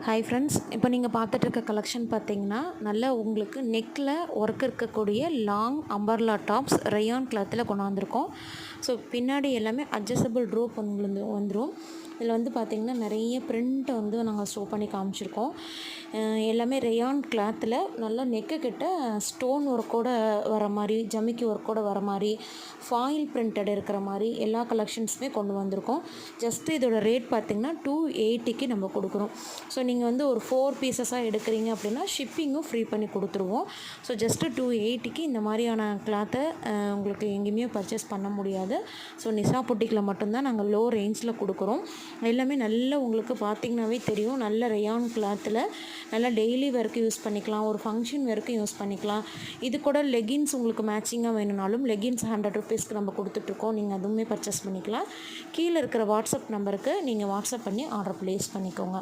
Hi friends, இப்போ நீங்கள் பார்த்துட்டு இருக்க கலெக்ஷன் பார்த்தீங்கன்னா நல்ல உங்களுக்கு நெக்கில் ஒர்க் இருக்கக்கூடிய லாங் அம்பர்லா டாப்ஸ் ரயான் கிளாத்தில் கொண்டாந்துருக்கோம். ஸோ பின்னாடி எல்லாமே அட்ஜஸ்டபிள் ரோப் வந்துடும். இதில் வந்து பார்த்திங்கன்னா நிறைய பிரிண்ட்டை வந்து நாங்கள் ஷோ பண்ணி காமிச்சிருக்கோம். எல்லாமே ரயான் கிளாத்தில் நல்லா நெக்கு கிட்ட ஸ்டோன் ஒர்க்கோடு வர மாதிரி, ஜமிக்கி ஒர்க்கோடு வர மாதிரி, ஃபாயில் பிரிண்டட் இருக்கிற மாதிரி எல்லா கலெக்ஷன்ஸுமே கொண்டு வந்திருக்கோம். ஜஸ்ட்டு இதோட ரேட் பார்த்திங்கன்னா 280க்கு நம்ம கொடுக்குறோம். ஸோ நீங்கள் வந்து ஒரு 4 பீசஸாக எடுக்கிறீங்க அப்படின்னா ஷிப்பிங்கும் ஃப்ரீ பண்ணி கொடுத்துருவோம். ஸோ ஜஸ்ட்டு 280க்கு இந்த மாதிரியான கிளாத்தை உங்களுக்கு எங்கேயுமே பர்ச்சேஸ் பண்ண முடியாது. ஸோ நிஷா புட்டிக்கில் மட்டும்தான் நாங்கள் லோ ரேஞ்சில் கொடுக்குறோம். எல்லாமே நல்ல உங்களுக்கு பார்த்திங்கனாவே தெரியும், நல்ல ரயான் கிளாத்தில் நல்லா டெய்லி வேர்க்கு யூஸ் பண்ணிக்கலாம், ஒரு ஃபங்க்ஷன் வேர்க்கும் யூஸ் பண்ணிக்கலாம். இது கூட லெகின்ஸ் உங்களுக்கு மேட்சிங்காக வேணும்னாலும் லெகின்ஸ் 100 ருபீஸ்க்கு நம்ம கொடுத்துட்ருக்கோம். நீங்கள் அதுவுமே பர்ச்சேஸ் பண்ணிக்கலாம். கீழே இருக்கிற வாட்ஸ்அப் நம்பருக்கு நீங்கள் வாட்ஸ்அப் பண்ணி ஆர்டர் ப்ளேஸ் பண்ணிக்கோங்க.